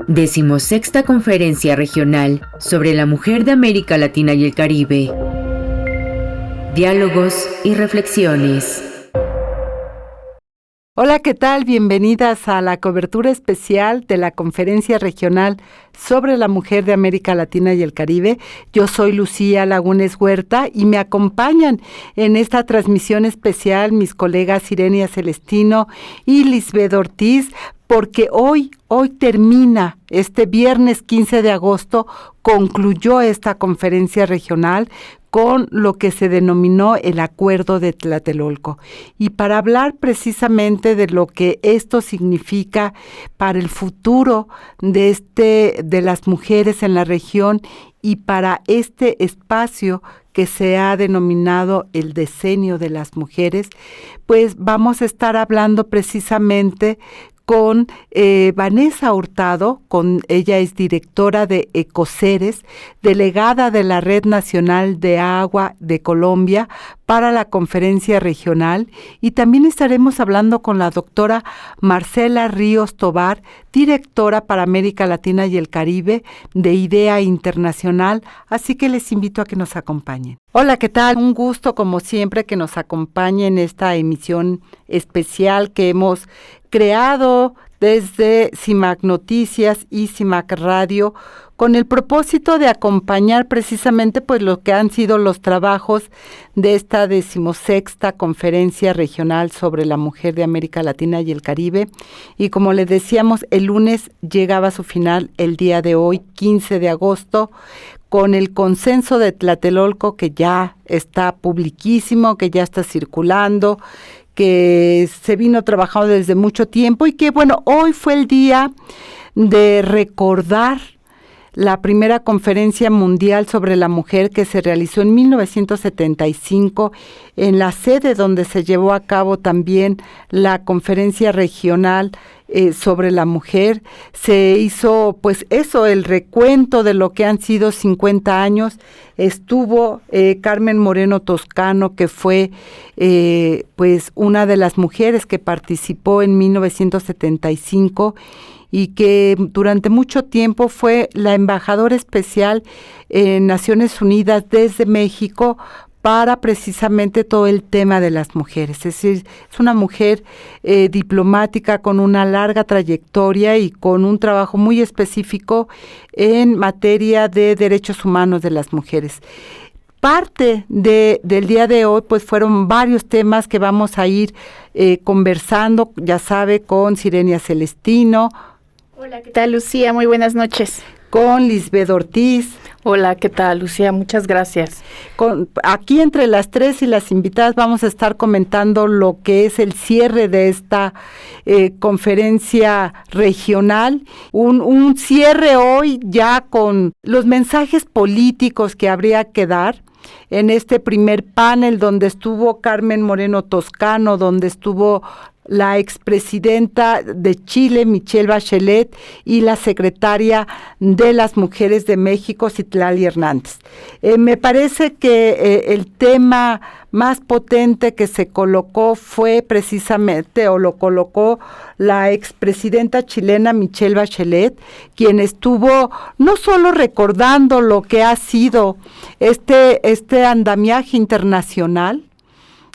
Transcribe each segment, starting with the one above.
16ª Conferencia Regional sobre la Mujer de América Latina y el Caribe. Diálogos y reflexiones. Hola, ¿qué tal? Bienvenidas a la cobertura especial de la Conferencia Regional sobre la Mujer de América Latina y el Caribe. Yo soy Lucía Lagunes Huerta y me acompañan en esta transmisión especial mis colegas Irenia Celestino y Lisbeth Ortiz, porque hoy termina, este viernes 15 de agosto, concluyó esta conferencia regional con lo que se denominó el Acuerdo de Tlatelolco. Y para hablar precisamente de lo que esto significa para el futuro de las mujeres en la región y para este espacio que se ha denominado el Decenio de las Mujeres, pues vamos a estar hablando precisamente con Vanessa Hurtado, ella es directora de Ecoceres, delegada de la Red Nacional de Agua de Colombia para la conferencia regional, y también estaremos hablando con la doctora Marcela Ríos Tobar, directora para América Latina y el Caribe de IDEA Internacional, así que les invito a que nos acompañen. Hola, ¿qué tal? Un gusto, como siempre, que nos acompañen en esta emisión especial que hemos creado desde CIMAC Noticias y CIMAC Radio, con el propósito de acompañar precisamente pues lo que han sido los trabajos de esta 16ª Conferencia Regional sobre la Mujer de América Latina y el Caribe. Y como les decíamos, el lunes llegaba a su final el día de hoy, 15 de agosto, con el consenso de Tlatelolco, que ya está publiquísimo, que ya está circulando, que se vino trabajando desde mucho tiempo y que, bueno, hoy fue el día de recordar la primera conferencia mundial sobre la mujer que se realizó en 1975 en la sede donde se llevó a cabo también la conferencia regional sobre la mujer. Se hizo pues eso, el recuento de lo que han sido 50 años. Estuvo Carmen Moreno Toscano, que fue pues una de las mujeres que participó en 1975 y que durante mucho tiempo fue la embajadora especial en Naciones Unidas desde México para precisamente todo el tema de las mujeres. Es decir, es una mujer diplomática con una larga trayectoria y con un trabajo muy específico en materia de derechos humanos de las mujeres. Parte del día de hoy pues fueron varios temas que vamos a ir conversando, ya sabe, con Irenia Celestino. Hola, ¿qué tal, Lucía? Muy buenas noches. Con Lisbeth Ortiz. Hola, ¿qué tal, Lucía? Muchas gracias. Aquí entre las tres y las invitadas vamos a estar comentando lo que es el cierre de esta conferencia regional. Un cierre hoy ya con los mensajes políticos que habría que dar en este primer panel donde estuvo Carmen Moreno Toscano, donde estuvo la expresidenta de Chile, Michelle Bachelet, y la secretaria de las Mujeres de México, Citlali Hernández. Me parece que el tema más potente que se colocó fue precisamente, o lo colocó la expresidenta chilena Michelle Bachelet, quien estuvo no solo recordando lo que ha sido este andamiaje internacional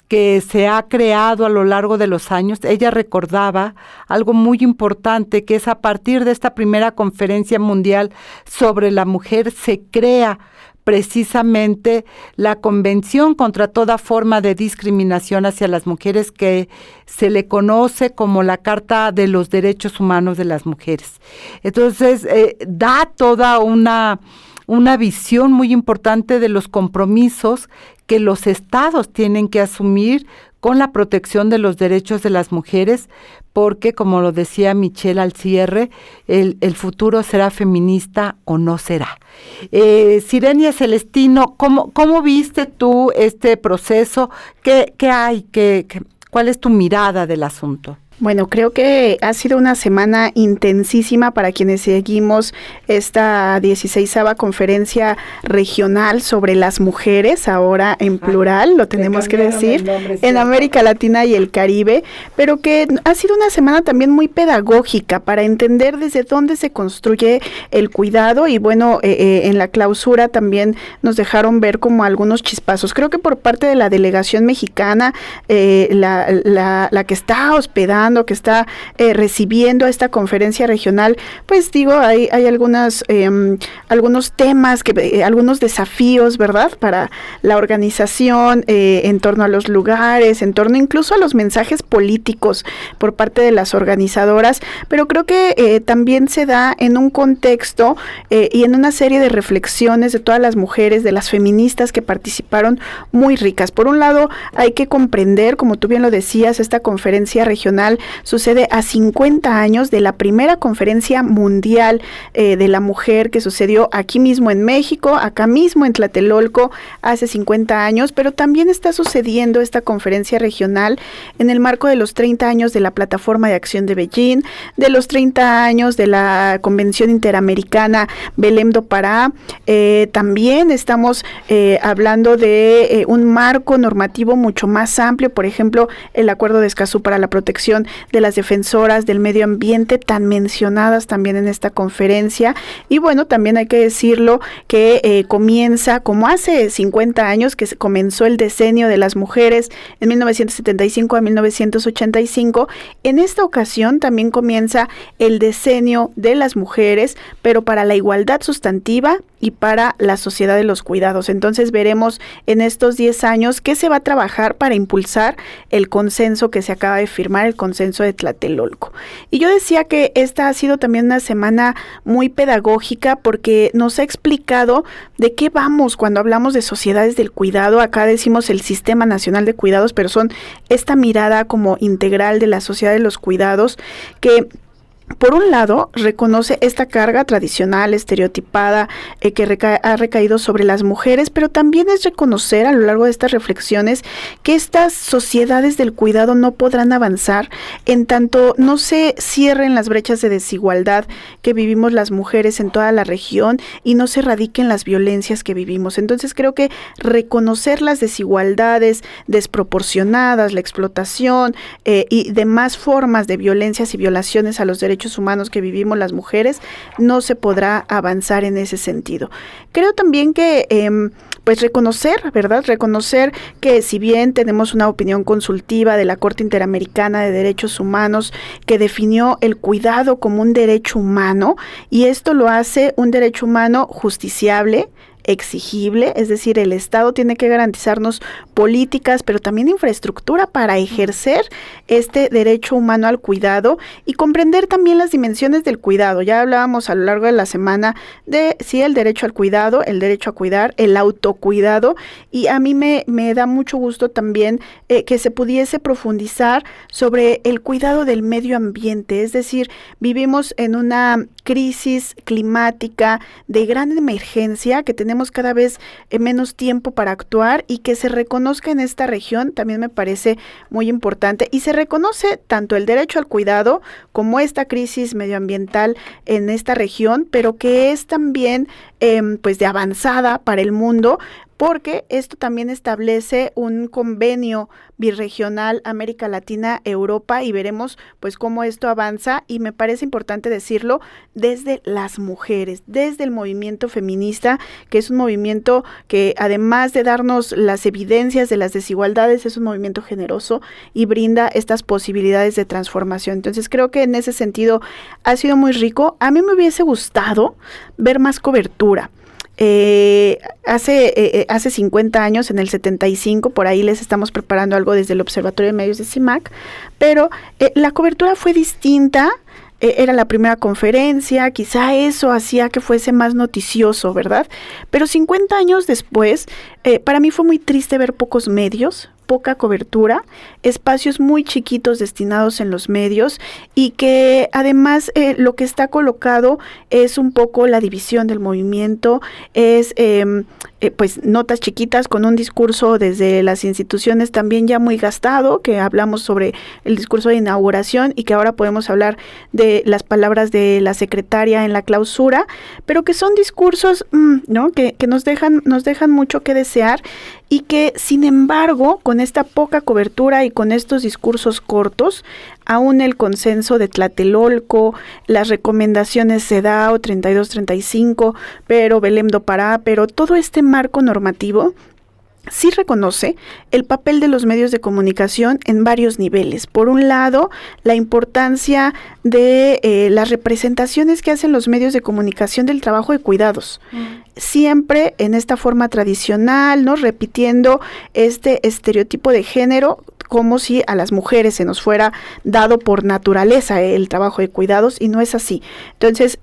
que se ha creado a lo largo de los años. Ella recordaba algo muy importante, que es a partir de esta primera conferencia mundial sobre la mujer se crea precisamente la Convención contra toda forma de discriminación hacia las mujeres, que se le conoce como la Carta de los Derechos Humanos de las Mujeres. Entonces, da toda una visión muy importante de los compromisos que los estados tienen que asumir con la protección de los derechos de las mujeres, porque, como lo decía Michelle al cierre, el futuro será feminista o no será. Irenia Celestino, ¿cómo viste tú este proceso? ¿Qué hay? ¿Cuál es tu mirada del asunto? Bueno, creo que ha sido una semana intensísima para quienes seguimos esta 16ª conferencia regional sobre las mujeres, ahora en plural, lo tenemos que decir, en América Latina y el Caribe, pero que ha sido una semana también muy pedagógica para entender desde dónde se construye el cuidado y bueno, en la clausura también nos dejaron ver como algunos chispazos. Creo que por parte de la delegación mexicana, la que está hospedando, que está recibiendo esta conferencia regional, pues digo, hay algunos temas, algunos desafíos, ¿verdad?, para la organización en torno a los lugares, en torno incluso a los mensajes políticos por parte de las organizadoras, pero creo que también se da en un contexto y en una serie de reflexiones de todas las mujeres, de las feministas que participaron, muy ricas. Por un lado, hay que comprender, como tú bien lo decías, esta conferencia regional sucede a 50 años de la primera conferencia mundial de la mujer que sucedió aquí mismo en México, acá mismo en Tlatelolco, hace 50 años, pero también está sucediendo esta conferencia regional en el marco de los 30 años de la Plataforma de Acción de Beijing, de los 30 años de la Convención Interamericana Belém do Pará. También estamos hablando de un marco normativo mucho más amplio, por ejemplo, el Acuerdo de Escazú para la protección de las defensoras del medio ambiente, tan mencionadas también en esta conferencia. Y bueno, también hay que decirlo que comienza, como hace 50 años, que comenzó el decenio de las mujeres en 1975 a 1985, en esta ocasión también comienza el decenio de las mujeres, pero para la igualdad sustantiva y para la sociedad de los cuidados. Entonces veremos en estos 10 años qué se va a trabajar para impulsar el consenso que se acaba de firmar, el consenso de Tlatelolco. Y yo decía que esta ha sido también una semana muy pedagógica porque nos ha explicado de qué vamos cuando hablamos de sociedades del cuidado. Acá decimos el Sistema Nacional de Cuidados, pero son esta mirada como integral de la sociedad de los cuidados que por un lado, reconoce esta carga tradicional, estereotipada, que ha recaído sobre las mujeres, pero también es reconocer a lo largo de estas reflexiones que estas sociedades del cuidado no podrán avanzar en tanto no se cierren las brechas de desigualdad que vivimos las mujeres en toda la región y no se erradiquen las violencias que vivimos. Entonces creo que reconocer las desigualdades desproporcionadas, la explotación y demás formas de violencias y violaciones a los derechos humanos que vivimos las mujeres, no se podrá avanzar en ese sentido. Creo también que pues reconocer, ¿verdad? Reconocer que si bien tenemos una opinión consultiva de la Corte Interamericana de Derechos Humanos que definió el cuidado como un derecho humano, y esto lo hace un derecho humano justiciable, exigible, es decir, el Estado tiene que garantizarnos políticas, pero también infraestructura para ejercer este derecho humano al cuidado y comprender también las dimensiones del cuidado. Ya hablábamos a lo largo de la semana de sí, el derecho al cuidado, el derecho a cuidar, el autocuidado, y a mí me da mucho gusto también que se pudiese profundizar sobre el cuidado del medio ambiente, es decir, vivimos en una crisis climática de gran emergencia, que tenemos cada vez menos tiempo para actuar y que se reconozca en esta región también me parece muy importante, y se reconoce tanto el derecho al cuidado como esta crisis medioambiental en esta región, pero que es también pues de avanzada para el mundo, porque esto también establece un convenio birregional América Latina-Europa y veremos pues cómo esto avanza, y me parece importante decirlo desde las mujeres, desde el movimiento feminista, que es un movimiento que además de darnos las evidencias de las desigualdades, es un movimiento generoso y brinda estas posibilidades de transformación. Entonces creo que en ese sentido ha sido muy rico. A mí me hubiese gustado ver más cobertura. Hace 50 años, en el 75, por ahí les estamos preparando algo desde el Observatorio de Medios de CIMAC, pero la cobertura fue distinta. Era la primera conferencia, quizá eso hacía que fuese más noticioso, ¿verdad? Pero 50 años después, para mí fue muy triste ver pocos medios, poca cobertura, espacios muy chiquitos destinados en los medios, y que además lo que está colocado es un poco la división del movimiento, es pues notas chiquitas con un discurso desde las instituciones también ya muy gastado, que hablamos sobre el discurso de inauguración y que ahora podemos hablar de las palabras de la secretaria en la clausura, pero que son discursos, ¿no? Que nos dejan mucho que desear, y que, sin embargo, con esta poca cobertura y con estos discursos cortos, aún el consenso de Tlatelolco, las recomendaciones CEDAW 32-35, pero Belém do Pará, pero todo este marco normativo sí reconoce el papel de los medios de comunicación en varios niveles. Por un lado, la importancia de las representaciones que hacen los medios de comunicación del trabajo de cuidados. Siempre en esta forma tradicional, ¿no? Repitiendo este estereotipo de género, como si a las mujeres se nos fuera dado por naturaleza el trabajo de cuidados, y no es así. Entonces,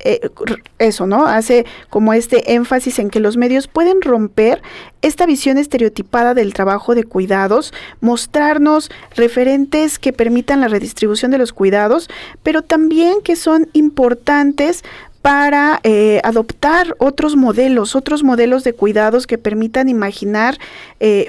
eso, ¿no? Hace como este énfasis en que los medios pueden romper esta visión estereotipada del trabajo de cuidados, mostrarnos referentes que permitan la redistribución de los cuidados, pero también que son importantes para adoptar otros modelos de cuidados que permitan imaginar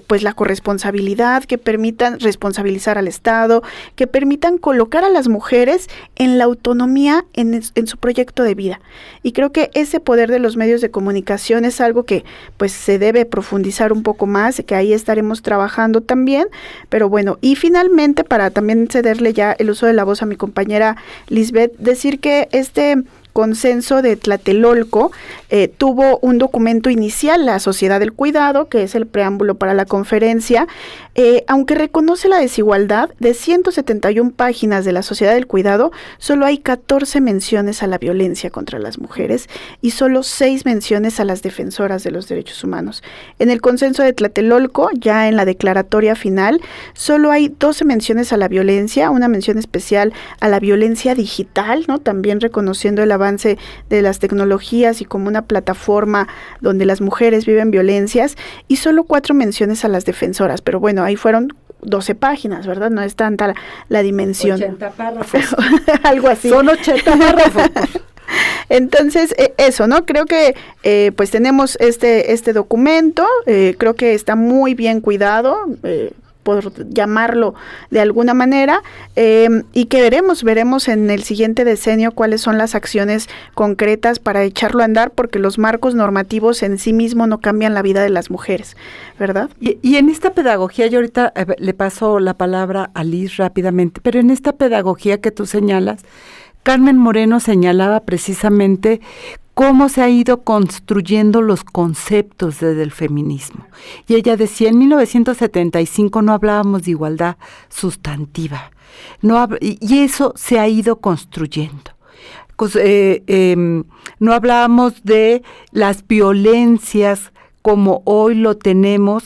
pues la corresponsabilidad, que permitan responsabilizar al Estado, que permitan colocar a las mujeres en la autonomía en su proyecto de vida. Y creo que ese poder de los medios de comunicación es algo que pues se debe profundizar un poco más, que ahí estaremos trabajando también. Pero bueno, y finalmente, para también cederle ya el uso de la voz a mi compañera Lisbeth, decir que este consenso de Tlatelolco tuvo un documento inicial, la Sociedad del Cuidado, que es el preámbulo para la conferencia, aunque reconoce la desigualdad. De 171 páginas de la Sociedad del Cuidado, solo hay 14 menciones a la violencia contra las mujeres y solo 6 menciones a las defensoras de los derechos humanos. En el consenso de Tlatelolco, ya en la declaratoria final, solo hay 12 menciones a la violencia, una mención especial a la violencia digital, ¿no? También reconociendo el avance de las tecnologías y como una plataforma donde las mujeres viven violencias, y solo 4 menciones a las defensoras. Pero bueno, ahí fueron 12 páginas, ¿verdad? No es tanta la dimensión. 80 párrafos. Algo así. Son 80 párrafos. Entonces, eso, ¿no? Creo que pues tenemos este documento, creo que está muy bien cuidado, por llamarlo de alguna manera, y que veremos en el siguiente decenio cuáles son las acciones concretas para echarlo a andar, porque los marcos normativos en sí mismos no cambian la vida de las mujeres, ¿verdad? Y en esta pedagogía, yo ahorita le paso la palabra a Liz rápidamente, pero en esta pedagogía que tú señalas, Carmen Moreno señalaba precisamente cómo se ha ido construyendo los conceptos desde el feminismo. Y ella decía, en 1975 no hablábamos de igualdad sustantiva, y eso se ha ido construyendo. No hablábamos de las violencias como hoy lo tenemos,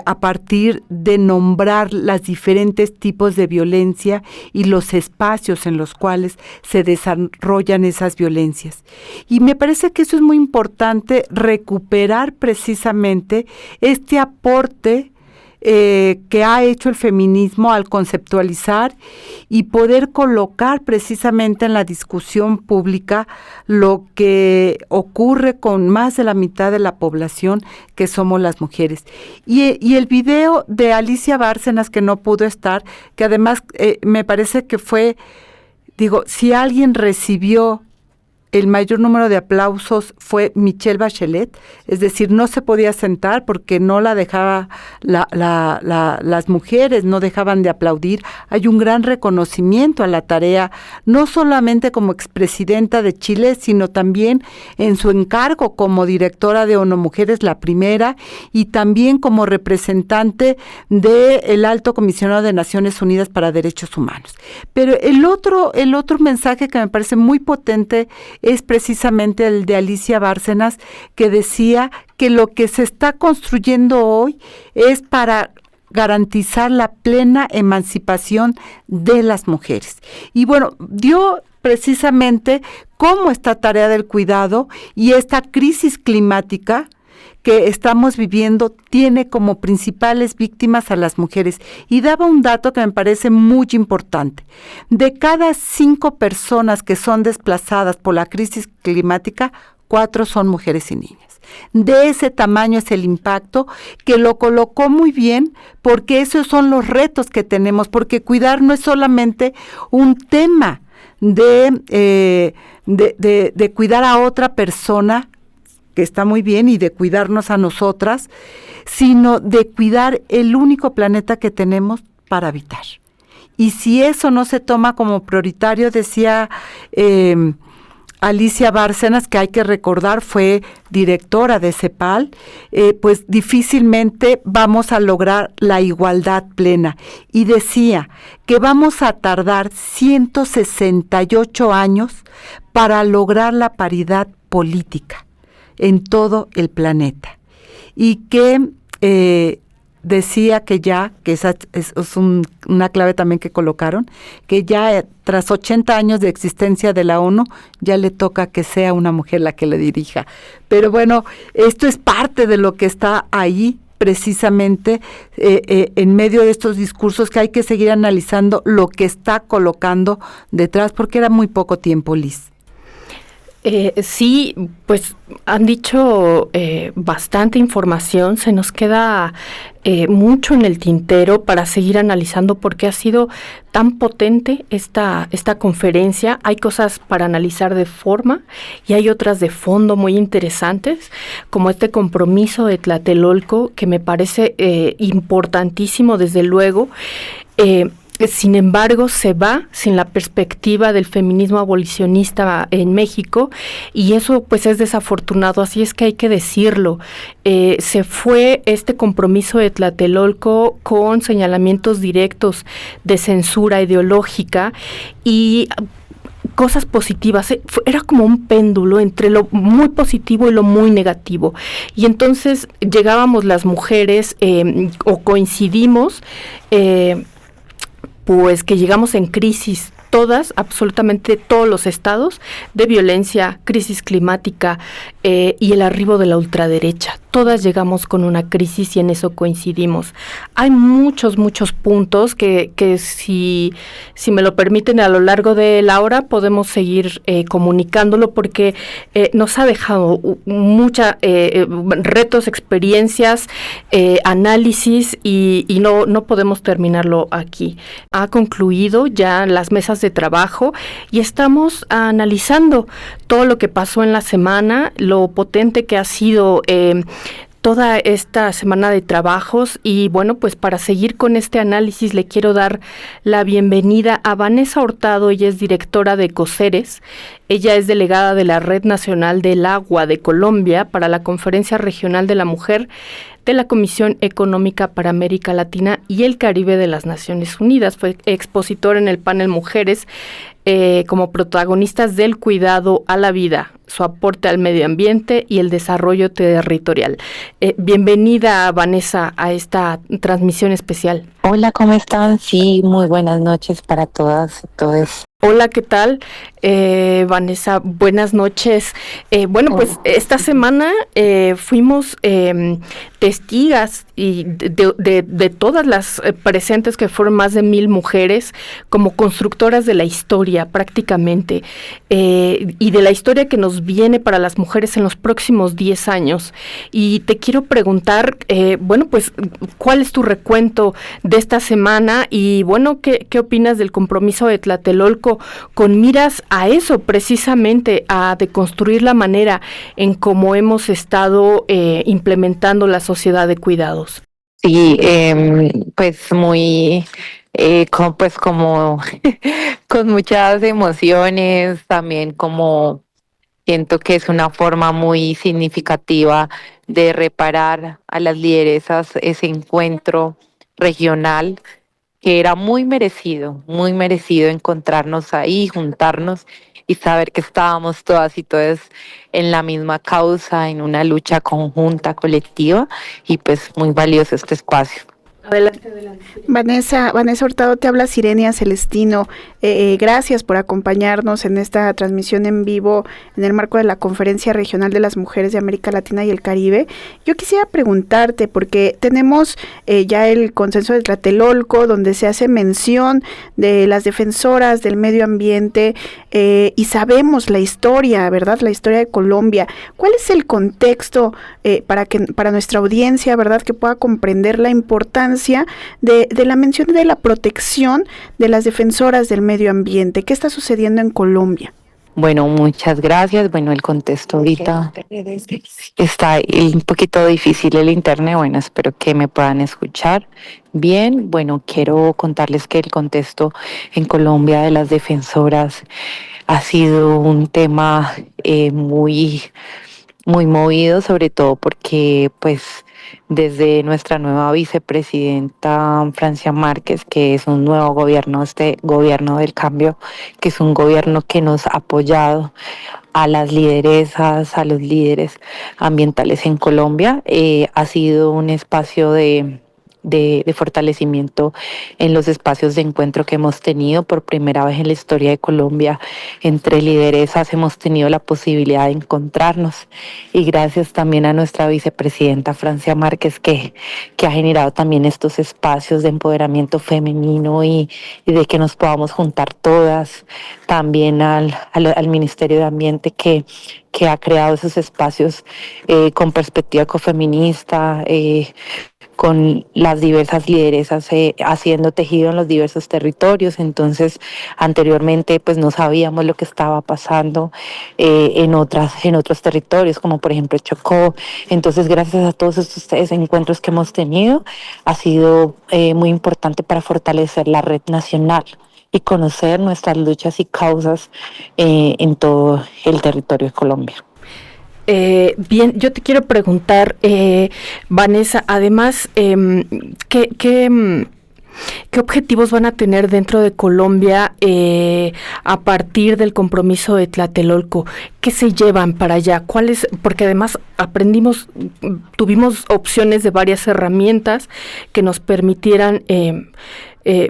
a partir de nombrar los diferentes tipos de violencia y los espacios en los cuales se desarrollan esas violencias. Y me parece que eso es muy importante, recuperar precisamente este aporte que ha hecho el feminismo al conceptualizar y poder colocar precisamente en la discusión pública lo que ocurre con más de la mitad de la población, que somos las mujeres. Y el video de Alicia Bárcenas, que no pudo estar, que además me parece que fue, si alguien recibió el mayor número de aplausos fue Michelle Bachelet, es decir, no se podía sentar porque no la dejaba, las mujeres no dejaban de aplaudir. Hay un gran reconocimiento a la tarea, no solamente como expresidenta de Chile, sino también en su encargo como directora de ONU Mujeres, la primera, y también como representante del Alto Comisionado de Naciones Unidas para Derechos Humanos. Pero el otro mensaje que me parece muy potente es precisamente el de Alicia Bárcenas, que decía que lo que se está construyendo hoy es para garantizar la plena emancipación de las mujeres. Y bueno, dio precisamente cómo esta tarea del cuidado y esta crisis climática que estamos viviendo tiene como principales víctimas a las mujeres. Y daba un dato que me parece muy importante. De cada 5 personas que son desplazadas por la crisis climática, 4 son mujeres y niñas. De ese tamaño es el impacto, que lo colocó muy bien, porque esos son los retos que tenemos, porque cuidar no es solamente un tema de cuidar a otra persona, que está muy bien, y de cuidarnos a nosotras, sino de cuidar el único planeta que tenemos para habitar. Y si eso no se toma como prioritario, decía Alicia Bárcenas, que hay que recordar, fue directora de CEPAL, pues difícilmente vamos a lograr la igualdad plena. Y decía que vamos a tardar 168 años para lograr la paridad política en todo el planeta. Y que decía que ya, que esa es una clave también que colocaron, que ya tras 80 años de existencia de la ONU, ya le toca que sea una mujer la que le dirija. Pero bueno, esto es parte de lo que está ahí, precisamente en medio de estos discursos, que hay que seguir analizando lo que está colocando detrás, porque era muy poco tiempo, Liz. Sí, pues han dicho bastante información, se nos queda mucho en el tintero para seguir analizando por qué ha sido tan potente esta conferencia. Hay cosas para analizar de forma y hay otras de fondo muy interesantes, como este compromiso de Tlatelolco, que me parece importantísimo, desde luego. Sin embargo, se va sin la perspectiva del feminismo abolicionista en México, y eso pues es desafortunado, así es que hay que decirlo. Se fue este compromiso de Tlatelolco con señalamientos directos de censura ideológica y cosas positivas. Era como un péndulo entre lo muy positivo y lo muy negativo, y entonces llegábamos las mujeres o coincidimos pues que llegamos en crisis todas, absolutamente todos los estados, de violencia, crisis climática y el arribo de la ultraderecha. Todas llegamos con una crisis y en eso coincidimos. Hay muchos puntos que si me lo permiten, a lo largo de la hora podemos seguir comunicándolo, porque nos ha dejado muchos retos, experiencias, análisis, y no podemos terminarlo aquí. Ha concluido ya las mesas de trabajo y estamos analizando todo lo que pasó en la semana, lo potente que ha sido toda esta semana de trabajos. Y bueno, pues para seguir con este análisis le quiero dar la bienvenida a Vanessa Hurtado. Ella es directora de COSERES, ella es delegada de la Red Nacional del Agua de Colombia para la Conferencia Regional de la Mujer de la Comisión Económica para América Latina y el Caribe de las Naciones Unidas. Fue expositora en el panel Mujeres como protagonistas del cuidado a la vida, su aporte al medio ambiente y el desarrollo territorial. Bienvenida, Vanessa, a esta transmisión especial. Hola, ¿cómo están? Sí, muy buenas noches para todas y todos. Hola, ¿qué tal? Vanessa, buenas noches. Bueno, pues esta semana fuimos testigas y de todas las presentes, que fueron más de 1,000 mujeres, como constructoras de la historia prácticamente, y de la historia que nos viene para las mujeres en los próximos 10 años. Y te quiero preguntar, bueno, pues, ¿cuál es tu recuento de esta semana? Y bueno, ¿qué opinas del compromiso de Tlatelolco con miras a eso, precisamente a deconstruir la manera en cómo hemos estado implementando la sociedad de cuidados? Sí, pues muy, como con muchas emociones, también como siento que es una forma muy significativa de reparar a las lideresas ese encuentro regional, que era muy merecido encontrarnos ahí, juntarnos y saber que estábamos todas y todos en la misma causa, en una lucha conjunta, colectiva, y pues muy valioso este espacio. Adelante, adelante. Vanessa Hurtado, te habla Sirenia Celestino. Gracias por acompañarnos en esta transmisión en vivo en el marco de la Conferencia Regional de las Mujeres de América Latina y el Caribe. Yo quisiera preguntarte, porque tenemos ya el consenso de Tlatelolco, donde se hace mención de las defensoras del medio ambiente y sabemos la historia, ¿verdad? La historia de Colombia. ¿Cuál es el contexto para nuestra audiencia, ¿verdad? Que pueda comprender la importancia de la mención de la protección de las defensoras del medio ambiente. ¿Qué está sucediendo en Colombia? Bueno, muchas gracias. Bueno, el contexto ahorita está un poquito difícil el internet. Bueno, espero que me puedan escuchar bien. Bueno, quiero contarles que el contexto en Colombia de las defensoras ha sido un tema muy movido, sobre todo porque pues desde nuestra nueva vicepresidenta Francia Márquez, que es un nuevo gobierno, este gobierno del cambio, que es un gobierno que nos ha apoyado a las lideresas, a los líderes ambientales en Colombia, ha sido un espacio de fortalecimiento en los espacios de encuentro que hemos tenido. Por primera vez en la historia de Colombia, entre lideresas hemos tenido la posibilidad de encontrarnos, y gracias también a nuestra vicepresidenta Francia Márquez, que ha generado también estos espacios de empoderamiento femenino y de que nos podamos juntar todas, también al Ministerio de Ambiente que ha creado esos espacios con perspectiva ecofeminista, con las diversas lideresas haciendo tejido en los diversos territorios. Entonces, anteriormente pues no sabíamos lo que estaba pasando en otros territorios, como por ejemplo Chocó. Entonces, gracias a todos estos encuentros que hemos tenido, ha sido muy importante para fortalecer la red nacional y conocer nuestras luchas y causas en todo el territorio de Colombia. Bien, yo te quiero preguntar, Vanessa, además, ¿qué objetivos van a tener dentro de Colombia a partir del compromiso de Tlatelolco? ¿Qué se llevan para allá? ¿Cuáles? Porque además tuvimos opciones de varias herramientas que nos permitieran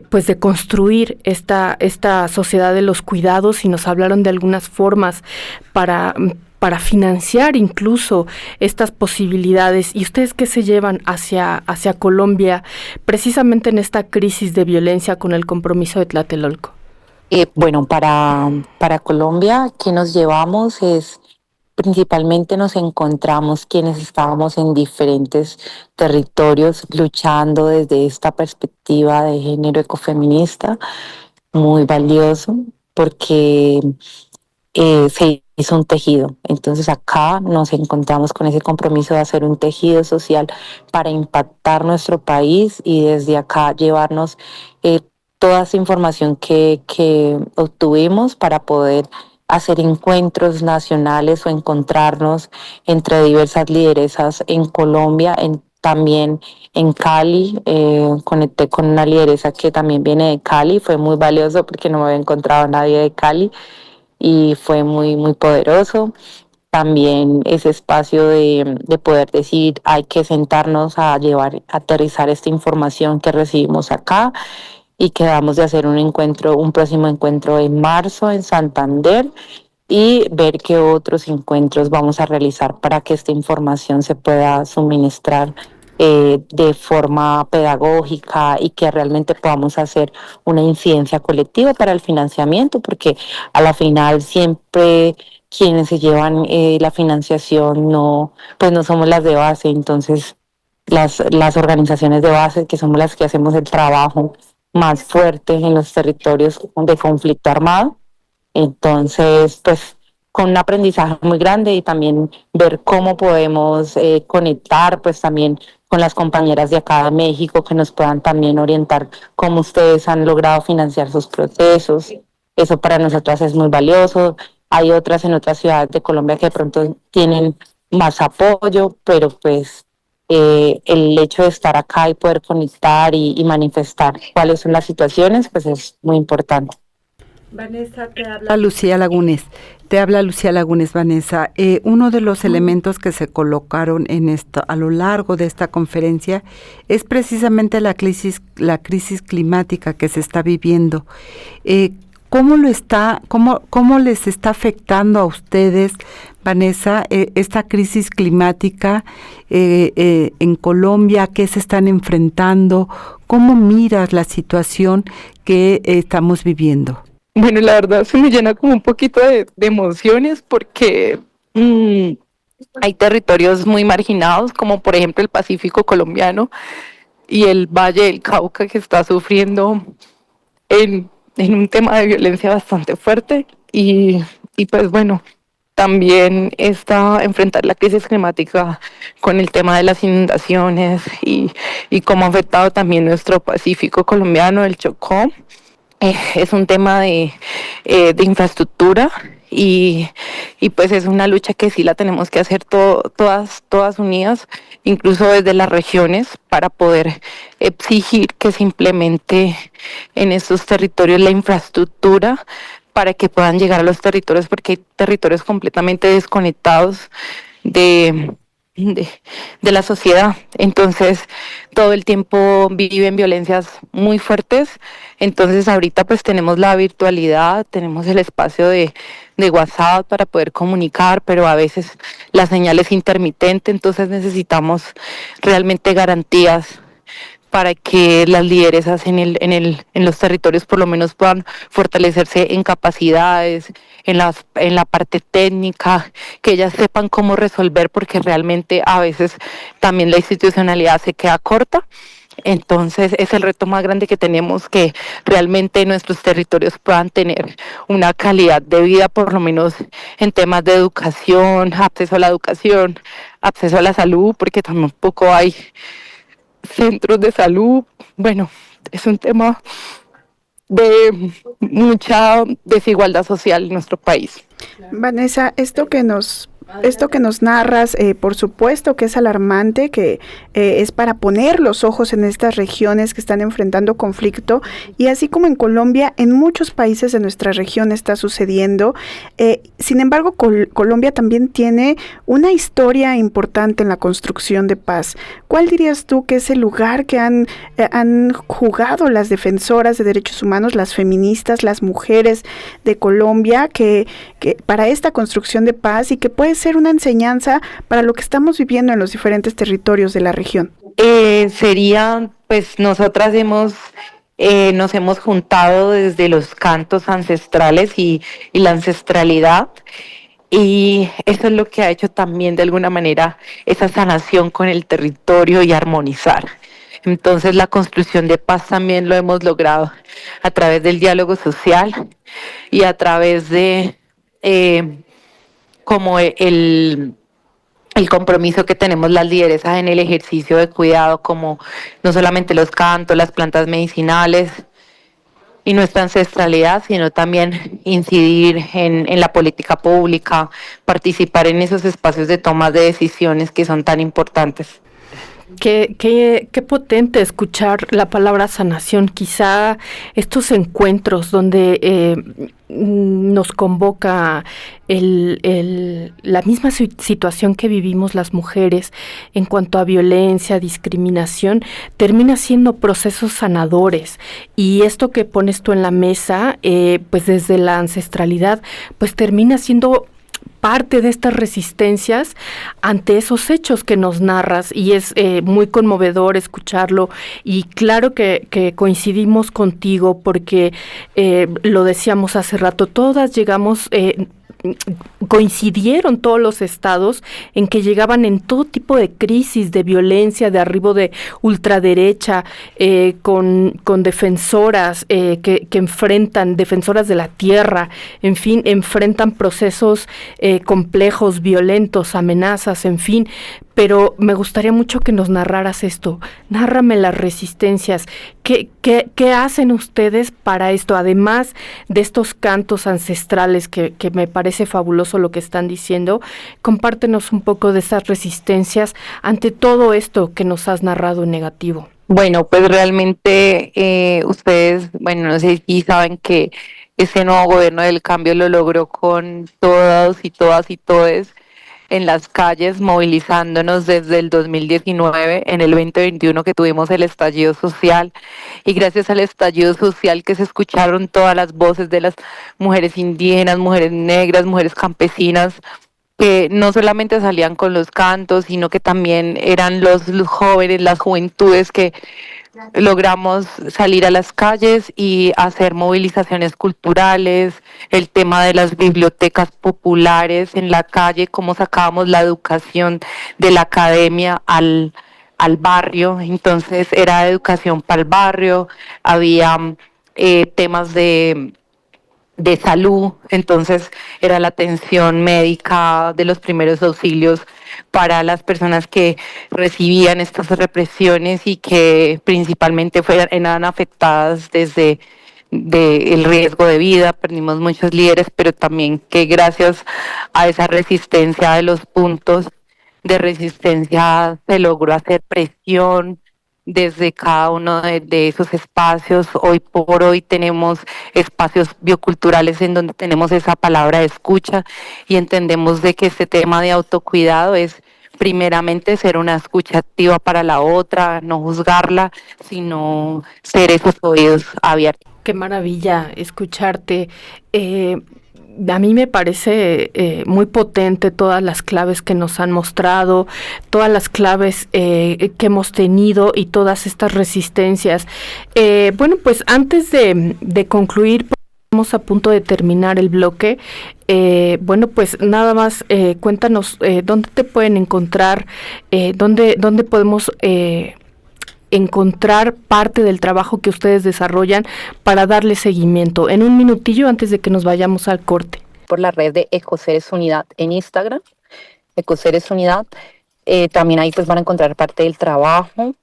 pues de construir esta sociedad de los cuidados, y nos hablaron de algunas formas para financiar incluso estas posibilidades. ¿Y ustedes qué se llevan hacia Colombia precisamente en esta crisis de violencia con el compromiso de Tlatelolco? Bueno, para Colombia, ¿qué nos llevamos? Principalmente nos encontramos quienes estábamos en diferentes territorios luchando desde esta perspectiva de género ecofeminista, muy valioso, porque se hizo un tejido. Entonces acá nos encontramos con ese compromiso de hacer un tejido social para impactar nuestro país y desde acá llevarnos toda esa información que obtuvimos para poder hacer encuentros nacionales o encontrarnos entre diversas lideresas en Colombia, también en Cali. Conecté con una lideresa que también viene de Cali. Fue muy valioso porque no me había encontrado a nadie de Cali y fue muy poderoso. También ese espacio de poder decir, hay que sentarnos a aterrizar esta información que recibimos acá, y quedamos de hacer un próximo encuentro en marzo en Santander, y ver qué otros encuentros vamos a realizar para que esta información se pueda suministrar de forma pedagógica y que realmente podamos hacer una incidencia colectiva para el financiamiento, porque a la final siempre quienes se llevan la financiación pues no somos las de base. Entonces las organizaciones de base, que somos las que hacemos el trabajo más fuerte en los territorios de conflicto armado. Entonces, pues con un aprendizaje muy grande, y también ver cómo podemos conectar pues también con las compañeras de acá de México, que nos puedan también orientar cómo ustedes han logrado financiar sus procesos. Eso para nosotras es muy valioso. Hay otras en otras ciudades de Colombia que de pronto tienen más apoyo, pero pues el hecho de estar acá y poder conectar y manifestar cuáles son las situaciones, pues es muy importante. Vanessa, te habla Lucía Lagunes. Te habla Lucía Lagunes, Vanessa. Uno de los elementos que se colocaron en esto a lo largo de esta conferencia es precisamente la crisis climática que se está viviendo. ¿Cómo les está afectando a ustedes, Vanessa, esta crisis climática en Colombia? ¿Qué se están enfrentando? ¿Cómo miras la situación que estamos viviendo? Bueno, la verdad se me llena como un poquito de emociones porque hay territorios muy marginados, como por ejemplo el Pacífico colombiano y el Valle del Cauca, que está sufriendo en un tema de violencia bastante fuerte y pues bueno, también está enfrentar la crisis climática con el tema de las inundaciones y cómo ha afectado también nuestro Pacífico colombiano, el Chocó. Es un tema de infraestructura y pues es una lucha que sí la tenemos que hacer todas unidas, incluso desde las regiones, para poder exigir que se implemente en estos territorios la infraestructura para que puedan llegar a los territorios, porque hay territorios completamente desconectados de la sociedad. Entonces, todo el tiempo viven violencias muy fuertes. Entonces, ahorita pues tenemos la virtualidad, tenemos el espacio de WhatsApp para poder comunicar, pero a veces la señal es intermitente, entonces necesitamos realmente garantías para que las lideresas en los territorios por lo menos puedan fortalecerse en capacidades, en la parte técnica, que ellas sepan cómo resolver, porque realmente a veces también la institucionalidad se queda corta. Entonces es el reto más grande que tenemos, que realmente nuestros territorios puedan tener una calidad de vida, por lo menos en temas de educación, acceso a la educación, acceso a la salud, porque tampoco hay centros de salud. Bueno, es un tema de mucha desigualdad social en nuestro país. Vanessa, esto que nos narras, por supuesto que es alarmante, que es para poner los ojos en estas regiones que están enfrentando conflicto, y así como en Colombia, en muchos países de nuestra región está sucediendo. Sin embargo, Colombia también tiene una historia importante en la construcción de paz. ¿Cuál dirías tú que es el lugar que han jugado las defensoras de derechos humanos, las feministas, las mujeres de Colombia, que para esta construcción de paz, y que puede ser una enseñanza para lo que estamos viviendo en los diferentes territorios de la región? Pues nosotras nos hemos juntado desde los cantos ancestrales y la ancestralidad, y eso es lo que ha hecho también de alguna manera esa sanación con el territorio y armonizar. Entonces la construcción de paz también lo hemos logrado a través del diálogo social y a través de como el compromiso que tenemos las lideresas en el ejercicio de cuidado, como no solamente los cantos, las plantas medicinales y nuestra ancestralidad, sino también incidir en la política pública, participar en esos espacios de toma de decisiones que son tan importantes. Qué potente escuchar la palabra sanación. Quizá estos encuentros donde nos convoca la misma situación que vivimos las mujeres en cuanto a violencia, discriminación, termina siendo procesos sanadores. Y esto que pones tú en la mesa, pues desde la ancestralidad, pues termina siendo parte de estas resistencias ante esos hechos que nos narras, y es muy conmovedor escucharlo, y claro que coincidimos contigo porque lo decíamos hace rato, todas llegamos, coincidieron todos los estados en que llegaban en todo tipo de crisis, de violencia, de arribo de ultraderecha, con defensoras que enfrentan, defensoras de la tierra, en fin, enfrentan procesos complejos, violentos, amenazas, en fin. Pero me gustaría mucho que nos narraras esto. Nárrame las resistencias. ¿Qué hacen ustedes para esto? Además de estos cantos ancestrales, que me parece fabuloso lo que están diciendo, compártenos un poco de esas resistencias ante todo esto que nos has narrado en negativo. Bueno, pues realmente ustedes, bueno, no sé si saben que ese nuevo gobierno del cambio lo logró con todos y todas y todes en las calles, movilizándonos desde el 2019, en el 2021 que tuvimos el estallido social, y gracias al estallido social que se escucharon todas las voces de las mujeres indígenas, mujeres negras, mujeres campesinas, que no solamente salían con los cantos, sino que también eran los jóvenes, las juventudes que logramos salir a las calles y hacer movilizaciones culturales, el tema de las bibliotecas populares en la calle, cómo sacábamos la educación de la academia al barrio. Entonces era educación para el barrio, había temas de salud, entonces era la atención médica de los primeros auxilios para las personas que recibían estas represiones y que principalmente eran afectadas desde el riesgo de vida. Perdimos muchos líderes, pero también que gracias a esa resistencia de los puntos de resistencia se logró hacer presión desde cada uno de esos espacios. Hoy por hoy tenemos espacios bioculturales en donde tenemos esa palabra de escucha y entendemos de que este tema de autocuidado es primeramente ser una escucha activa para la otra, no juzgarla, sino ser esos oídos abiertos. Qué maravilla escucharte. A mí me parece muy potente todas las claves que nos han mostrado, todas las claves que hemos tenido y todas estas resistencias. Bueno, pues antes de concluir, estamos a punto de terminar el bloque. Bueno, pues nada más cuéntanos dónde te pueden encontrar, dónde podemos encontrar parte del trabajo que ustedes desarrollan para darle seguimiento. En un minutillo antes de que nos vayamos al corte. Por la red de Ecoseres Unidad en Instagram, Ecoseres Unidad, también ahí pues van a encontrar parte del trabajo,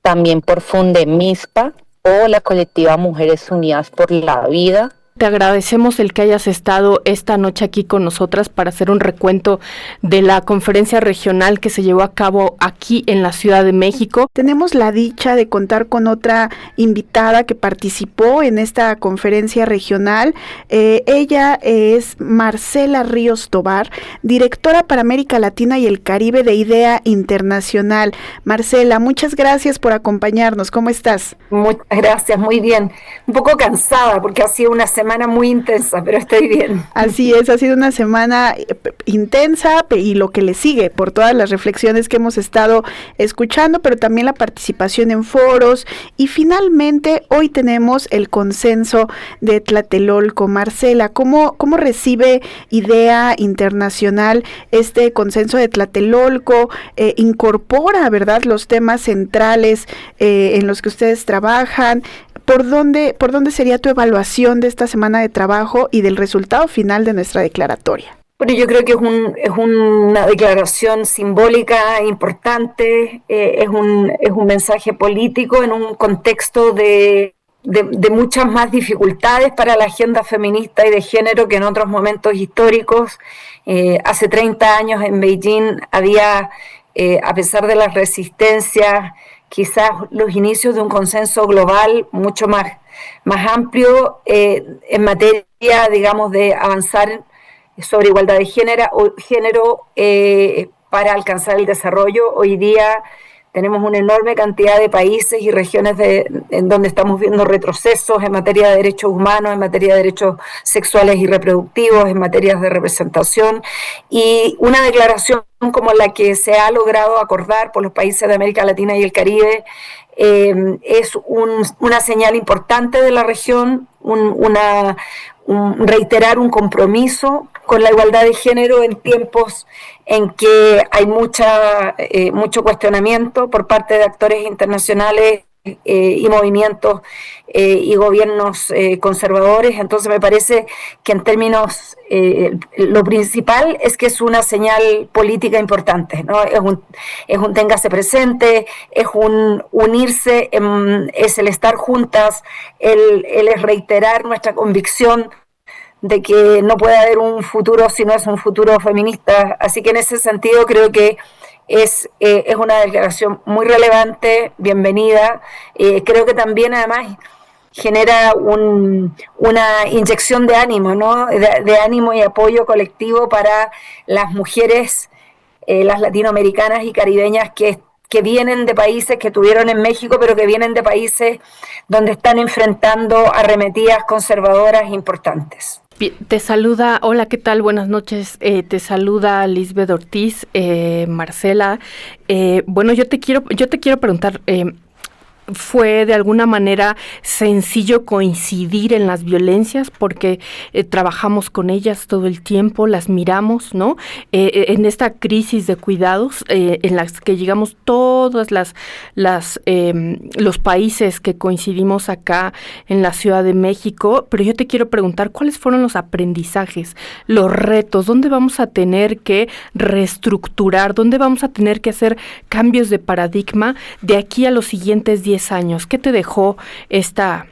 también por Fundemispa o la colectiva Mujeres Unidas por la Vida. Te agradecemos el que hayas estado esta noche aquí con nosotras para hacer un recuento de la conferencia regional que se llevó a cabo aquí en la Ciudad de México. Tenemos la dicha de contar con otra invitada que participó en esta conferencia regional. Ella es Marcela Ríos Tobar, directora para América Latina y el Caribe de IDEA Internacional. Marcela, muchas gracias por acompañarnos. ¿Cómo estás? Muchas gracias, muy bien. Un poco cansada porque ha sido una semana muy intensa, pero estoy bien. Así es, ha sido una semana intensa y lo que le sigue por todas las reflexiones que hemos estado escuchando, pero también la participación en foros y finalmente hoy tenemos el consenso de Tlatelolco. Marcela, ¿cómo recibe IDEA Internacional este consenso de Tlatelolco? Incorpora, ¿verdad?, los temas centrales en los que ustedes trabajan. ¿Por dónde sería tu evaluación de esta semana de trabajo y del resultado final de nuestra declaratoria? Bueno, yo creo que es una declaración simbólica importante, es un mensaje político en un contexto de muchas más dificultades para la agenda feminista y de género que en otros momentos históricos. Hace 30 años en Beijing había, a pesar de las resistencias, quizás los inicios de un consenso global mucho más amplio en materia, digamos, de avanzar sobre igualdad de género para alcanzar el desarrollo. Hoy día tenemos una enorme cantidad de países y regiones en donde estamos viendo retrocesos en materia de derechos humanos, en materia de derechos sexuales y reproductivos, en materia de representación, y una declaración como la que se ha logrado acordar por los países de América Latina y el Caribe es una señal importante de la región, reiterar un compromiso con la igualdad de género en tiempos en que hay mucho cuestionamiento por parte de actores internacionales y movimientos y gobiernos conservadores. Entonces me parece que en términos, lo principal es que es una señal política importante, ¿no? Es un téngase presente, es un unirse, es el estar juntas, el es reiterar nuestra convicción de que no puede haber un futuro si no es un futuro feminista. Así que en ese sentido creo que es una declaración muy relevante, bienvenida. Creo que también además genera una inyección de ánimo, ¿no? De ánimo y apoyo colectivo para las mujeres, las latinoamericanas y caribeñas que vienen de países que tuvieron en México, pero que vienen de países donde están enfrentando arremetidas conservadoras importantes. Te saluda, hola, ¿qué tal? Buenas noches. Te saluda Lisbeth Ortiz, Marcela. Bueno, yo te quiero preguntar, ¿fue de alguna manera sencillo coincidir en las violencias? Porque trabajamos con ellas todo el tiempo, las miramos, ¿no? En esta crisis de cuidados en las que llegamos todos los países que coincidimos acá en la Ciudad de México, pero yo te quiero preguntar, ¿cuáles fueron los aprendizajes, los retos? ¿Dónde vamos a tener que reestructurar? ¿Dónde vamos a tener que hacer cambios de paradigma de aquí a los siguientes 10 años? ¿Qué te dejó esta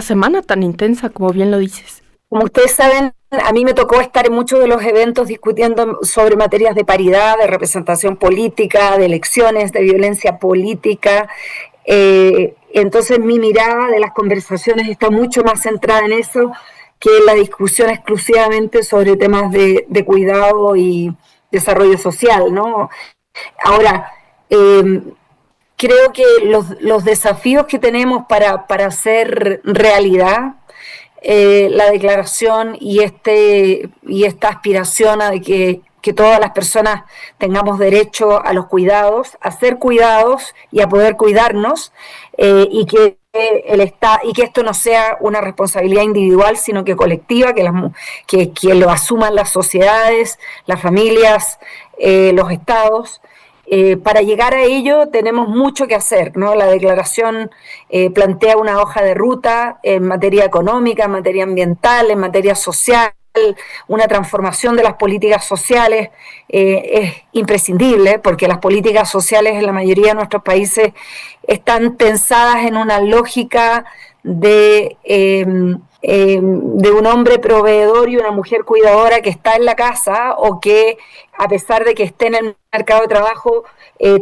semana tan intensa, como bien lo dices? Como ustedes saben, a mí me tocó estar en muchos de los eventos discutiendo sobre materias de paridad, de representación política, de elecciones, de violencia política. Entonces mi mirada de las conversaciones está mucho más centrada en eso que en la discusión exclusivamente sobre temas de cuidado y desarrollo social, ¿no? Ahora, creo que los desafíos que tenemos para hacer realidad la declaración y esta aspiración a de que todas las personas tengamos derecho a los cuidados, a ser cuidados y a poder cuidarnos, y que esto no sea una responsabilidad individual, sino que colectiva, que lo asuman las sociedades, las familias, los estados. Para llegar a ello tenemos mucho que hacer, ¿no? La declaración plantea una hoja de ruta en materia económica, en materia ambiental, en materia social. Una transformación de las políticas sociales es imprescindible, porque las políticas sociales en la mayoría de nuestros países están pensadas en una lógica de un hombre proveedor y una mujer cuidadora que está en la casa, o que a pesar de que esté en el mercado de trabajo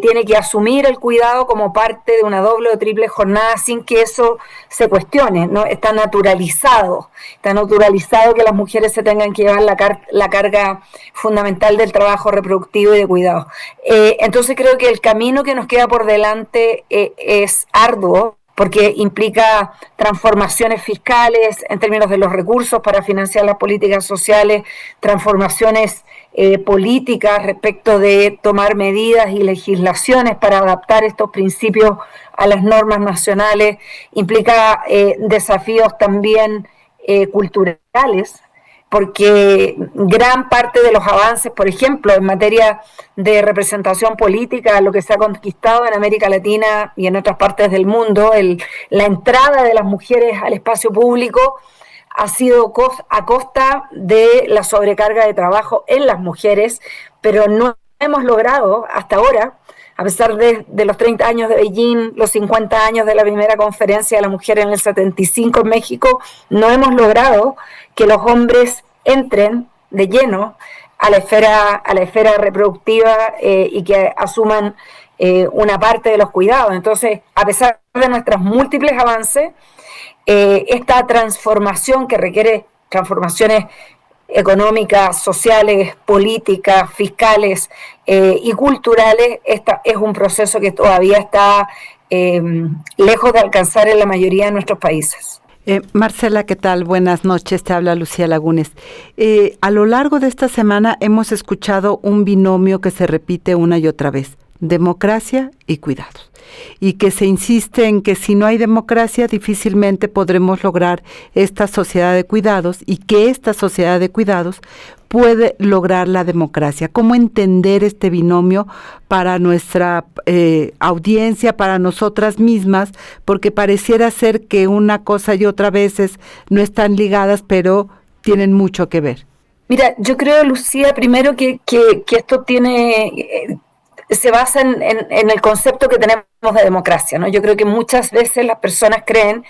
tiene que asumir el cuidado como parte de una doble o triple jornada sin que eso se cuestione, ¿no? Está naturalizado que las mujeres se tengan que llevar la carga fundamental del trabajo reproductivo y de cuidado. Entonces creo que el camino que nos queda por delante es arduo, porque implica transformaciones fiscales en términos de los recursos para financiar las políticas sociales, transformaciones políticas respecto de tomar medidas y legislaciones para adaptar estos principios a las normas nacionales, implica desafíos también culturales, porque gran parte de los avances, por ejemplo, en materia de representación política, lo que se ha conquistado en América Latina y en otras partes del mundo, la entrada de las mujeres al espacio público ha sido a costa de la sobrecarga de trabajo en las mujeres, pero no hemos logrado hasta ahora, a pesar de los 30 años de Beijing, los 50 años de la primera conferencia de la mujer en el 75 en México, no hemos logrado que los hombres entren de lleno a la esfera reproductiva y que asuman una parte de los cuidados. Entonces, a pesar de nuestros múltiples avances, esta transformación que requiere transformaciones económicas, sociales, políticas, fiscales y culturales, es un proceso que todavía está lejos de alcanzar en la mayoría de nuestros países. Marcela, ¿qué tal? Buenas noches, te habla Lucía Lagunes. A lo largo de esta semana hemos escuchado un binomio que se repite una y otra vez: democracia y cuidados. Y que se insiste en que si no hay democracia difícilmente podremos lograr esta sociedad de cuidados, y que esta sociedad de cuidados puede lograr la democracia. ¿Cómo entender este binomio para nuestra audiencia, para nosotras mismas? Porque pareciera ser que una cosa y otra veces no están ligadas, pero tienen mucho que ver. Mira, yo creo, Lucía, primero que esto se basa en el concepto que tenemos de democracia, ¿no? Yo creo que muchas veces las personas creen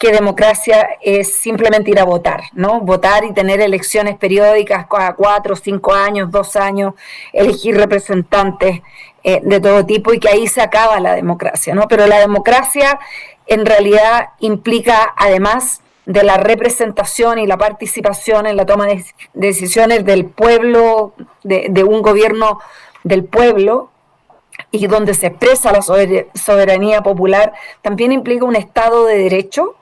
que democracia es simplemente ir a votar, ¿no? Votar y tener elecciones periódicas cada 4, 5 años, 2 años, elegir representantes de todo tipo, y que ahí se acaba la democracia, ¿no? Pero la democracia en realidad implica, además de la representación y la participación en la toma de decisiones del pueblo, de un gobierno del pueblo, y donde se expresa la soberanía popular, también implica un Estado de Derecho,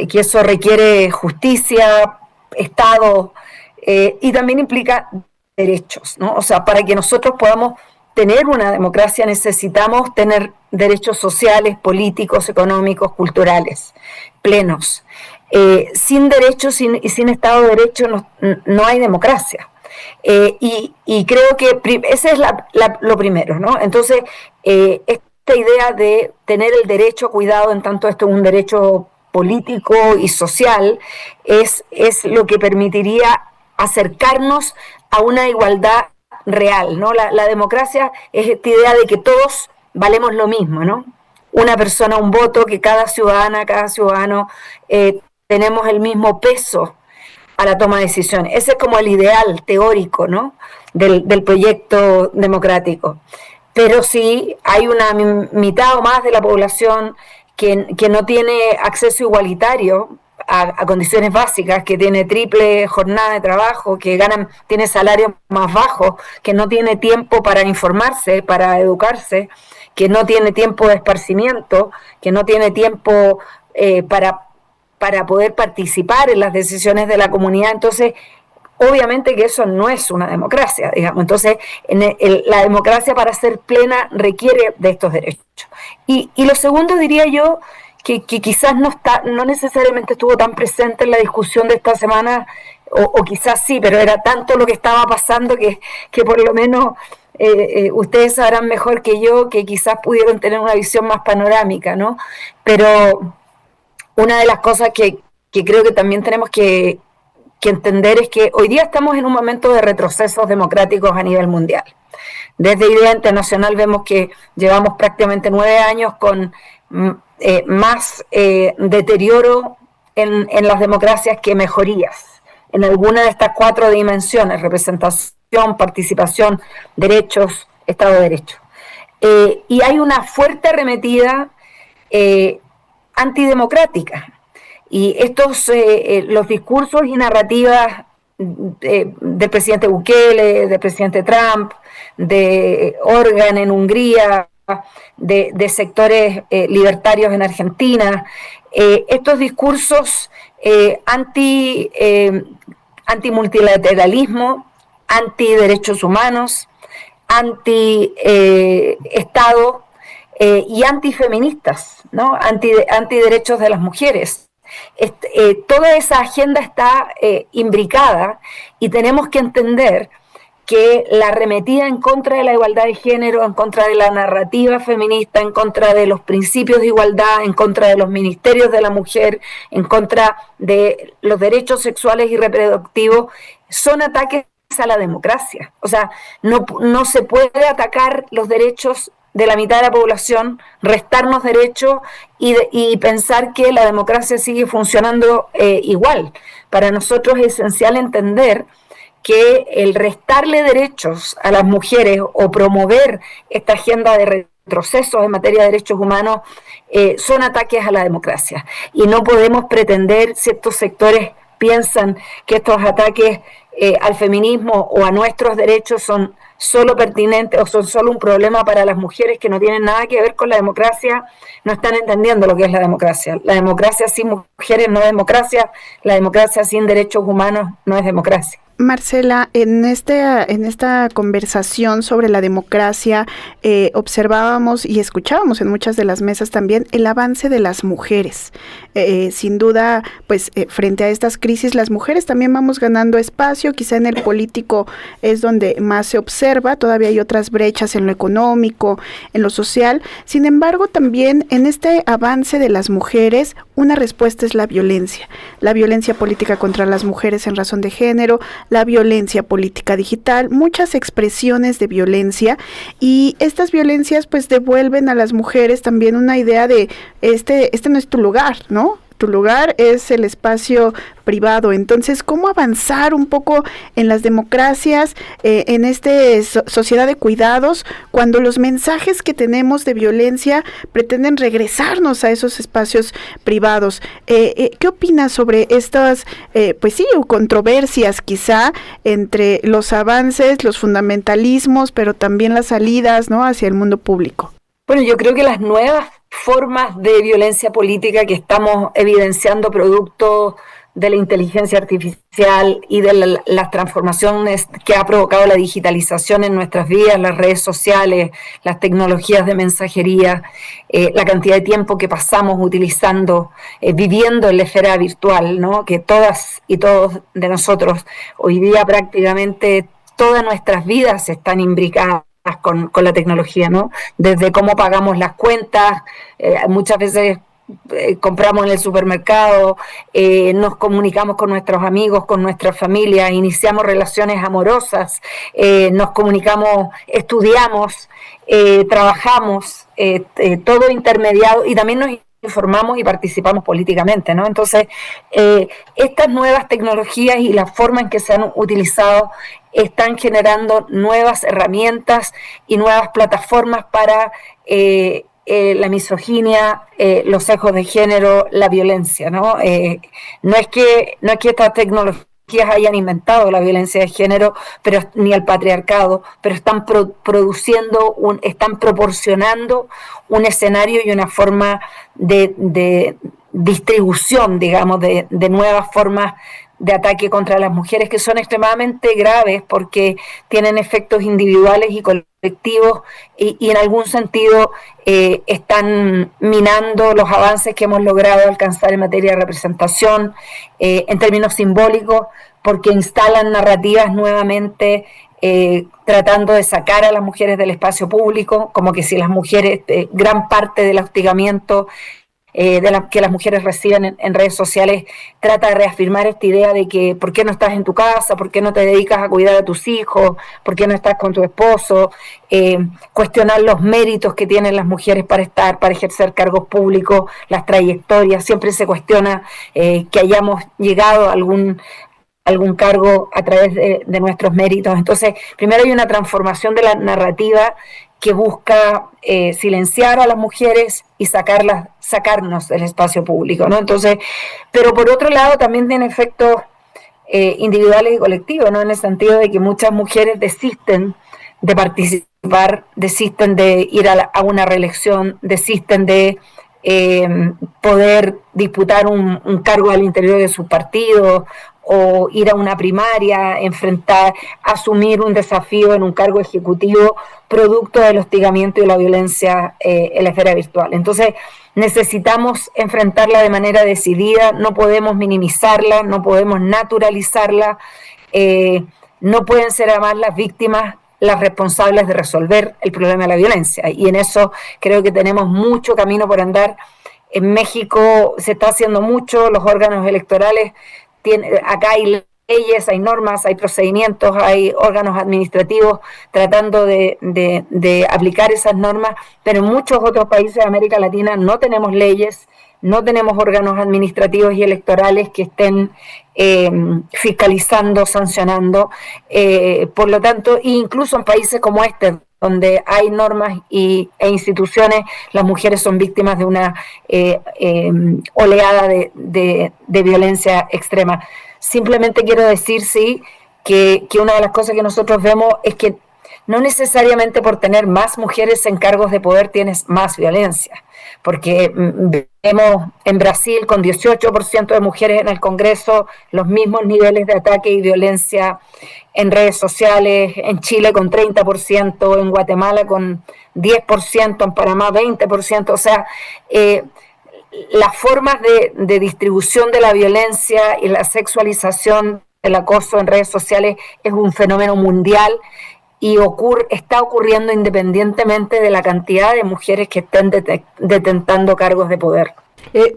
que eso requiere justicia, Estado, y también implica derechos, ¿no? O sea, para que nosotros podamos tener una democracia necesitamos tener derechos sociales, políticos, económicos, culturales, plenos. Sin derechos y sin Estado de Derecho no hay democracia. Y creo que ese es lo primero, ¿no? Entonces, esta idea de tener el derecho a cuidado, en tanto esto es un derecho político y social, es lo que permitiría acercarnos a una igualdad real, ¿no? La democracia es esta idea de que todos valemos lo mismo, ¿no? Una persona, un voto, que cada ciudadana, cada ciudadano tenemos el mismo peso a la toma de decisiones. Ese es como el ideal teórico, ¿no? del proyecto democrático. Pero sí hay una mitad o más de la población que no tiene acceso igualitario a condiciones básicas, que tiene triple jornada de trabajo, que tiene salarios más bajos, que no tiene tiempo para informarse, para educarse, que no tiene tiempo de esparcimiento, que no tiene tiempo para poder participar en las decisiones de la comunidad. Entonces, obviamente que eso no es una democracia, digamos. Entonces, la democracia, para ser plena, requiere de estos derechos. Y lo segundo, diría yo, que quizás no necesariamente estuvo tan presente en la discusión de esta semana, o quizás sí, pero era tanto lo que estaba pasando que por lo menos ustedes sabrán mejor que yo, que quizás pudieron tener una visión más panorámica, ¿no? Pero una de las cosas que creo que también tenemos que entender es que hoy día estamos en un momento de retrocesos democráticos a nivel mundial. Desde Idea Internacional vemos que llevamos prácticamente 9 años con más deterioro en las democracias que mejorías, en alguna de estas 4 dimensiones: representación, participación, derechos, Estado de Derecho. Y hay una fuerte arremetida antidemocrática. Y los discursos y narrativas del presidente Bukele, del presidente Trump, de Orban en Hungría, de sectores libertarios en Argentina, estos discursos anti-multilateralismo, anti-derechos humanos, anti-Estado y antifeministas, ¿no? Anti-derechos de las mujeres. Toda esa agenda está imbricada, y tenemos que entender que la arremetida en contra de la igualdad de género, en contra de la narrativa feminista, en contra de los principios de igualdad, en contra de los ministerios de la mujer, en contra de los derechos sexuales y reproductivos, son ataques a la democracia. O sea, no se puede atacar los derechos de la mitad de la población, restarnos derechos y pensar que la democracia sigue funcionando igual. Para nosotros es esencial entender que el restarle derechos a las mujeres o promover esta agenda de retrocesos en materia de derechos humanos son ataques a la democracia. Y no podemos pretender, ciertos sectores piensan que estos ataques al feminismo o a nuestros derechos son solo pertinentes o son solo un problema para las mujeres, que no tienen nada que ver con la democracia. No están entendiendo lo que es la democracia. La democracia sin mujeres no es democracia, la democracia sin derechos humanos no es democracia. Marcela, en esta conversación sobre la democracia observábamos y escuchábamos en muchas de las mesas también el avance de las mujeres. Sin duda, pues frente a estas crisis, las mujeres también vamos ganando espacio. Quizá en el político es donde más se observa, todavía hay otras brechas en lo económico, en lo social. Sin embargo, también en este avance de las mujeres, una respuesta es la violencia política contra las mujeres en razón de género, la violencia política digital, muchas expresiones de violencia, y estas violencias pues devuelven a las mujeres también una idea de este no es tu lugar, ¿no? tu lugar es el espacio privado. Entonces, ¿cómo avanzar un poco en las democracias, en esta sociedad de cuidados, cuando los mensajes que tenemos de violencia pretenden regresarnos a esos espacios privados? ¿Qué opinas sobre estas, pues sí, controversias quizá entre los avances, los fundamentalismos, pero también las salidas, ¿no?, hacia el mundo público? Bueno, yo creo que las nuevas formas de violencia política que estamos evidenciando producto de la inteligencia artificial y de las transformaciones que ha provocado la digitalización en nuestras vidas, las redes sociales, las tecnologías de mensajería, la cantidad de tiempo que pasamos utilizando, viviendo en la esfera virtual, ¿no? Que todas y todos de nosotros hoy día prácticamente todas nuestras vidas están imbricadas con la tecnología, ¿no? Desde cómo pagamos las cuentas, muchas veces compramos en el supermercado, nos comunicamos con nuestros amigos, con nuestra familia, iniciamos relaciones amorosas, nos comunicamos, estudiamos, trabajamos, todo intermediado, y también nos informamos y participamos políticamente, ¿no? Entonces, estas nuevas tecnologías y la forma en que se han utilizado están generando nuevas herramientas y nuevas plataformas para la misoginia, los sesgos de género, la violencia, ¿no? No es que estas tecnologías hayan inventado la violencia de género, pero ni el patriarcado, pero están están proporcionando un escenario y una forma de distribución, digamos, de nuevas formas de ataque contra las mujeres, que son extremadamente graves porque tienen efectos individuales y colectivos y en algún sentido están minando los avances que hemos logrado alcanzar en materia de representación, en términos simbólicos, porque instalan narrativas nuevamente tratando de sacar a las mujeres del espacio público, como que si las mujeres, gran parte del hostigamiento que las mujeres reciben en redes sociales trata de reafirmar esta idea de que ¿por qué no estás en tu casa? ¿Por qué no te dedicas a cuidar a tus hijos? ¿Por qué no estás con tu esposo? Cuestionar los méritos que tienen las mujeres para ejercer cargos públicos, las trayectorias. Siempre se cuestiona que hayamos llegado a algún cargo a través de nuestros méritos. Entonces, primero hay una transformación de la narrativa que busca silenciar a las mujeres y sacarnos del espacio público, ¿no? Entonces, pero por otro lado también tiene efectos individuales y colectivos, ¿no? En el sentido de que muchas mujeres desisten de participar, desisten de ir a una reelección, desisten de poder disputar un cargo al interior de sus partidos, o ir a una primaria, asumir un desafío en un cargo ejecutivo producto del hostigamiento y la violencia en la esfera virtual. Entonces, necesitamos enfrentarla de manera decidida, no podemos minimizarla, no podemos naturalizarla, no pueden ser además las víctimas las responsables de resolver el problema de la violencia. Y en eso creo que tenemos mucho camino por andar. En México se está haciendo mucho, los órganos electorales acá hay leyes, hay normas, hay procedimientos, hay órganos administrativos tratando de aplicar esas normas, pero en muchos otros países de América Latina no tenemos leyes, no tenemos órganos administrativos y electorales que estén fiscalizando, sancionando. Por lo tanto, incluso en países como este, donde hay normas e instituciones, las mujeres son víctimas de una oleada de violencia extrema. Simplemente quiero decir, sí, que una de las cosas que nosotros vemos es que no necesariamente por tener más mujeres en cargos de poder tienes más violencia, porque vemos en Brasil con 18% de mujeres en el Congreso los mismos niveles de ataque y violencia en redes sociales, en Chile con 30%, en Guatemala con 10%, en Panamá 20%, o sea, las formas de distribución de la violencia y la sexualización del acoso en redes sociales es un fenómeno mundial y está ocurriendo independientemente de la cantidad de mujeres que estén detentando cargos de poder.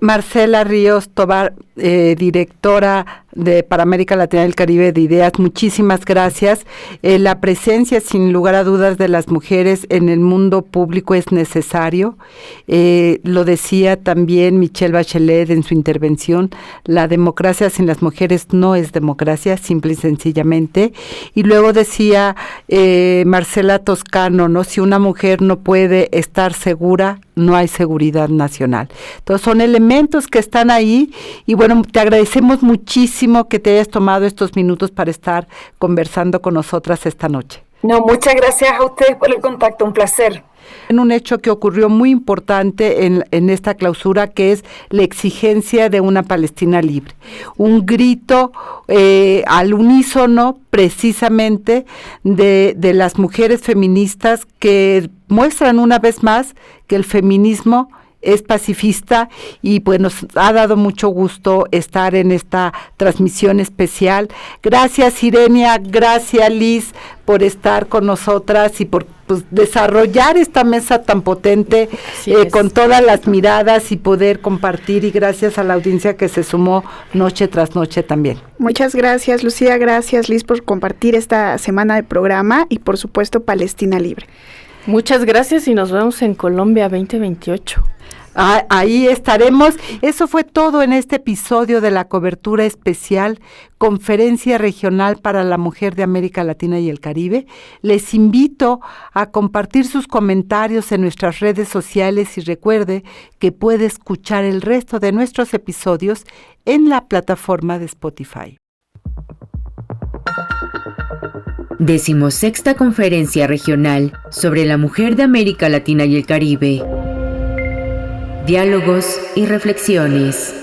Marcela Ríos Tobar, directora para América Latina y el Caribe de IDEAS, muchísimas gracias. La presencia, sin lugar a dudas, de las mujeres en el mundo público es necesario. Lo decía también Michelle Bachelet en su intervención, la democracia sin las mujeres no es democracia, simple y sencillamente. Y luego decía Marcela Toscano, ¿no? Si una mujer no puede estar segura, no hay seguridad nacional. Entonces son elementos que están ahí y bueno, te agradecemos muchísimo que te hayas tomado estos minutos para estar conversando con nosotras esta noche. No, muchas gracias a ustedes por el contacto, un placer. En un hecho que ocurrió muy importante en esta clausura, que es la exigencia de una Palestina libre. Un grito al unísono precisamente de las mujeres feministas que muestran una vez más que el feminismo es pacifista y pues nos ha dado mucho gusto estar en esta transmisión especial. Gracias Irenia, gracias Liz por estar con nosotras y por desarrollar esta mesa tan potente con todas las miradas y poder compartir, y gracias a la audiencia que se sumó noche tras noche también. Muchas gracias Lucía, gracias Liz por compartir esta semana de programa y por supuesto Palestina Libre. Muchas gracias y nos vemos en Colombia 2028. Ahí estaremos. Eso fue todo en este episodio de la cobertura especial Conferencia Regional para la Mujer de América Latina y el Caribe. Les invito a compartir sus comentarios en nuestras redes sociales y recuerde que puede escuchar el resto de nuestros episodios en la plataforma de Spotify. 16ª Conferencia Regional sobre la Mujer de América Latina y el Caribe. Diálogos y reflexiones.